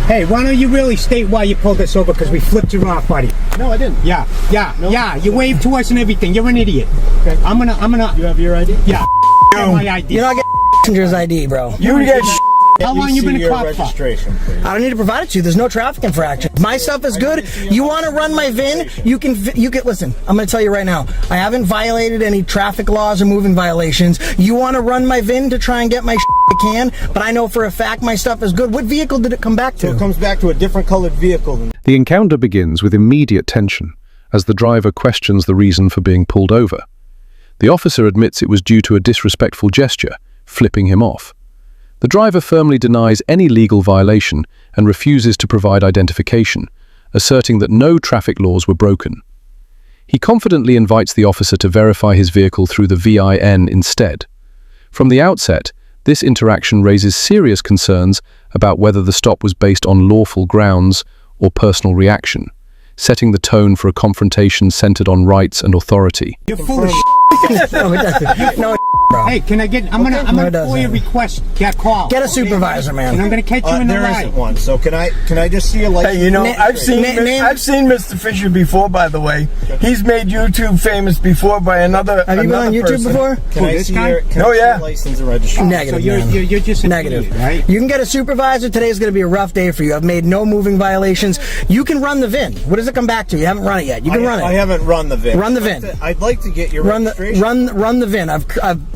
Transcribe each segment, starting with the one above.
Hey, why don't you really state why you pulled us over? Because we flipped you off, buddy. No, I didn't. Yeah. You waved to us and everything. You're an idiot. Okay. I'm gonna. You have your ID? Yeah. My ID. You're not getting passenger's ID, bro. You get. How long you been a cop for? I don't need to provide it to you. There's no traffic infraction. My stuff is good. You want to run my VIN? You can listen. I'm going to tell you right now. I haven't violated any traffic laws or moving violations. You want to run my VIN to try and get my I can, but I know for a fact my stuff is good. What vehicle did it come back to? So it comes back to a different colored vehicle. The encounter begins with immediate tension as the driver questions the reason for being pulled over. The officer admits it was due to a disrespectful gesture, flipping him off. The driver firmly denies any legal violation and refuses to provide identification, asserting that no traffic laws were broken. He confidently invites the officer to verify his vehicle through the VIN instead. From the outset, this interaction raises serious concerns about whether the stop was based on lawful grounds or personal reaction, setting the tone for a confrontation centered on rights and authority. You're full of No, it doesn't. No, bro. Hey, can I get? I'm gonna for your request. Get a call. Get a supervisor, man. And I'm gonna catch you in the There ride. isn't one. So can I just see a license? Hey, you know, I've seen Mr. Fisher before, by the way. He's made YouTube famous before by another. Have you been on YouTube before? Can I see your license and registration? Negative. So you're just negative, idiot, right? You can get a supervisor. Today's going to be a rough day for you. I've made no moving violations. You can run the VIN. What does it come back to? You haven't run it yet. You can run it. I haven't run the VIN. Run the VIN. I'd like to get your registration. Run the VIN.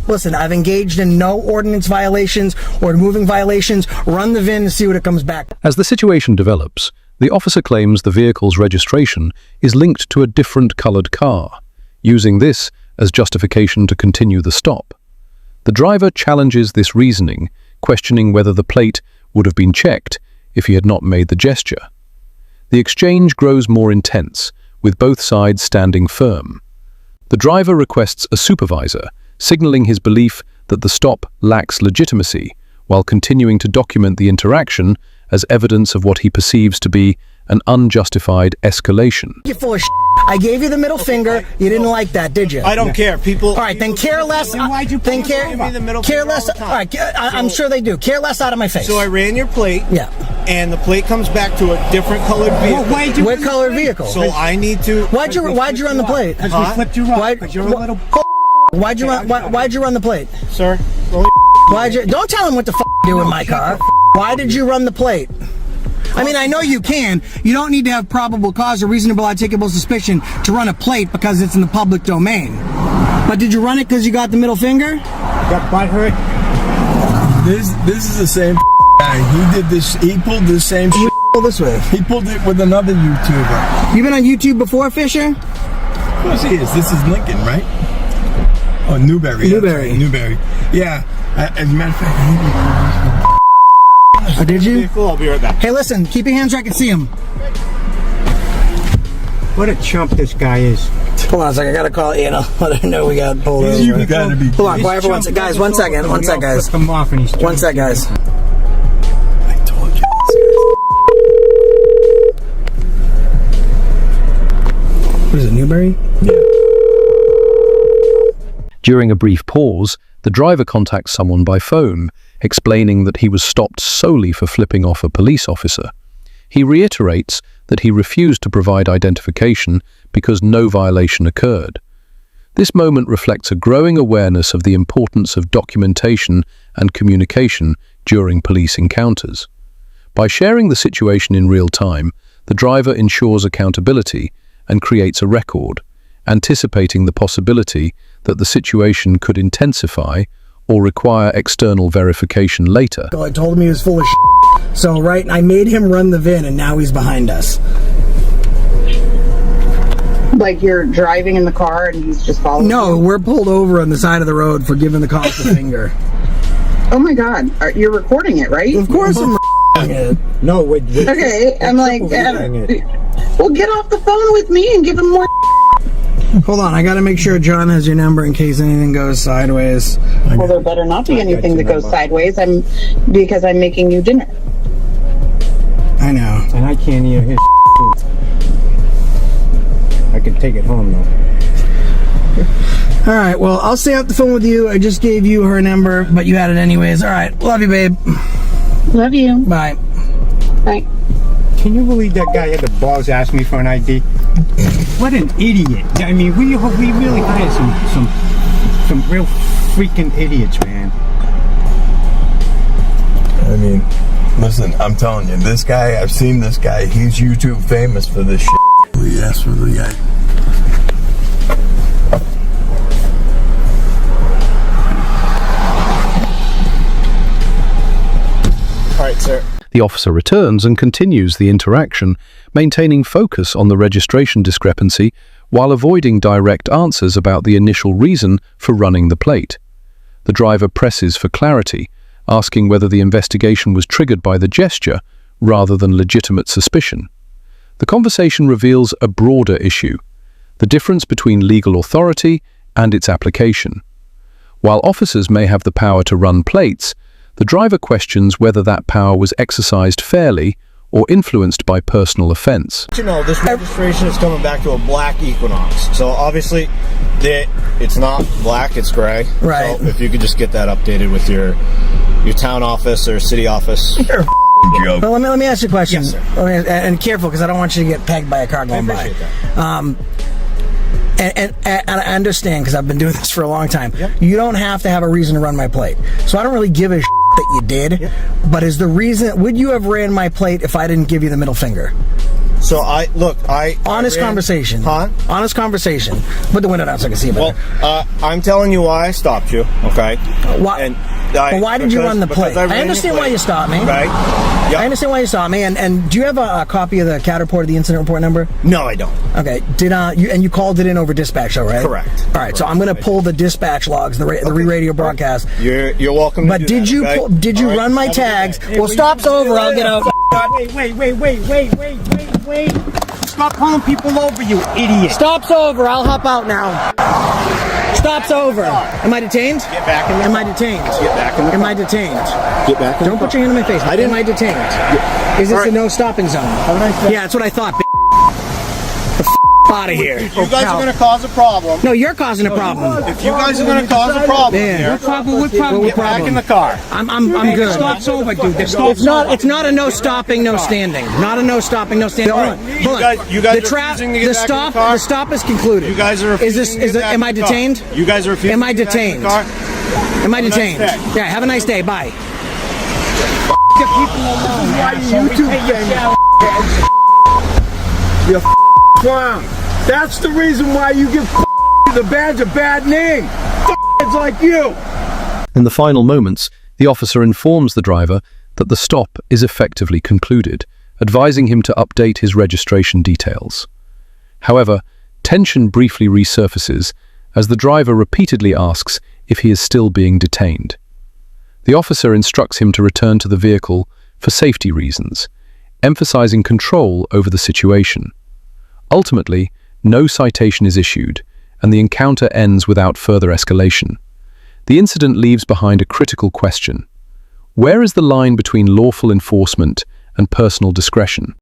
Listen, I've engaged in no ordinance violations or moving violations. Run the VIN to see what it comes back. As the situation develops, the officer claims the vehicle's registration is linked to a different colored car, using this as justification to continue the stop. The driver challenges this reasoning, questioning whether the plate would have been checked if he had not made the gesture. The exchange grows more intense, with both sides standing firm. The driver requests a supervisor, signaling his belief that the stop lacks legitimacy, while continuing to document the interaction as evidence of what he perceives to be an unjustified escalation. You're full of shit. I gave you the middle finger. You didn't like that, did you? I don't care. People. All right, then care less. Why'd you then care less. All right, I'm sure they do. Care less out of my face. So I ran your plate. Yeah. And the plate comes back to a different colored vehicle. What color vehicle? So I need to. Why'd you run the plate? Because we flipped you off. Because you're a little. Why'd you run the plate? Sir. Don't tell him what to do in my car. Why did you run the plate? I mean, I know you can. You don't need to have probable cause or reasonable articulable suspicion to run a plate because it's in the public domain. But did you run it because you got the middle finger? Got butt hurt. This is the same guy. He did this. He pulled the same shit. Pull this with. He pulled it with another YouTuber. You been on YouTube before, Fisher? Of course he is. This is Lincoln, right? Oh, Newberry. Newberry. Newberry. Yeah. As a matter of fact, I think Oh, did you? I'll be right back. Hey, listen. Keep your hands where I can see him. What a chump this guy is. Hold on a second. I gotta call Anna. Let her know we got pulled over. you gotta be. Hold on, quiet for 1 second. Guys, 1 second. 1 second, guys. Flip him off and he's 1 sec, guys. I told you. What is it, Newberry? Yeah. During a brief pause, the driver contacts someone by phone, explaining that he was stopped solely for flipping off a police officer. He reiterates that he refused to provide identification because no violation occurred. This moment reflects a growing awareness of the importance of documentation and communication during police encounters. By sharing the situation in real time, the driver ensures accountability and creates a record, anticipating the possibility that the situation could intensify or require external verification later. I told him he was full of shit. So, right, I made him run the VIN, and now he's behind us. Like you're driving in the car and he's just following No, you? we're pulled over on the side of the road for giving the cops the finger. Oh my God, you're recording it, right? Of course I'm it. No, Okay, I'm like, well, get off the phone with me and give him more. Hold on, I gotta make sure John has your number in case anything goes sideways. Well, there better not be anything that goes sideways. Because I'm making you dinner. I know. And I can't hear his I can take it home though. All right, well, I'll stay off the phone with you. I just gave you her number, but you had it anyways. All right, love you, babe. Love you. Bye. Bye. Can you believe that guy had the balls to ask me for an ID? What an idiot. I mean, we really hired some real freaking idiots, man. I mean, listen, I'm telling you, this guy, I've seen this guy. He's YouTube famous for this shit. We asked for the guy. All right, sir. The officer returns and continues the interaction, maintaining focus on the registration discrepancy while avoiding direct answers about the initial reason for running the plate. The driver presses for clarity, asking whether the investigation was triggered by the gesture rather than legitimate suspicion. The conversation reveals a broader issue, the difference between legal authority and its application. While officers may have the power to run plates, the driver questions whether that power was exercised fairly or influenced by personal offense. You know, this registration is coming back to a black Equinox. So obviously, it's not black, it's gray. Right. So if you could just get that updated with your town office or city office. Joke. Well, let me ask you a question. Yes, sir. And careful, because I don't want you to get pegged by a car going by. That. And I understand, because I've been doing this for a long time. Yep. You don't have to have a reason to run my plate. So I don't really give a shit that you did. Yep. But is the reason, would you have ran my plate if I didn't give you the middle finger? So Honest conversation. Huh? Honest conversation. Put the window down so I can see it better. Well, I'm telling you why I stopped you, okay? Why? But why did you run the plate? I understand why you stopped me. Right? Yep. I understand why you stopped me. And do you have a copy of the CAD report, the incident report number? No, I don't. Okay. You called it in over dispatch, though, right? Correct. All right. So I'm going to pull the dispatch logs, the re-radio broadcast. You're welcome. But did you run my tags? Well, stop's over. I'll get out. Wait. Stop pulling people over, you idiot. Stop's over. I'll hop out now. Stop's over. Am I detained? Get back in the Am car. I detained? Get back in the Am car. I detained? Get back in Don't the put your hand in my face. I didn't. Am I detained? Is this All right. a no stopping zone? Yeah, that's what I thought. Out of here. You guys are going to cause a problem. No, you're causing a problem. If you guys are going to cause a problem Yeah. here, What problem? get back in the car. I'm good. Stop's over, dude. The stop's It's not a no stopping, no standing. Not a no stopping, no standing. Hold on. You guys are refusing to get back in the car? The stop is concluded. You guys are refusing to get back am I in the car. detained? You guys are refusing Am I to get back in detained? the car? Am I Have a nice detained? day. Yeah, have a nice day. Bye. Get people alone. Why asshole. you We two pay your famous? You clown. That's the reason why you give the badge a bad name. It's like you. In the final moments, the officer informs the driver that the stop is effectively concluded, advising him to update his registration details. However, tension briefly resurfaces as the driver repeatedly asks if he is still being detained. The officer instructs him to return to the vehicle for safety reasons, emphasizing control over the situation. Ultimately, no citation is issued, and the encounter ends without further escalation. The incident leaves behind a critical question. Where is the line between lawful enforcement and personal discretion?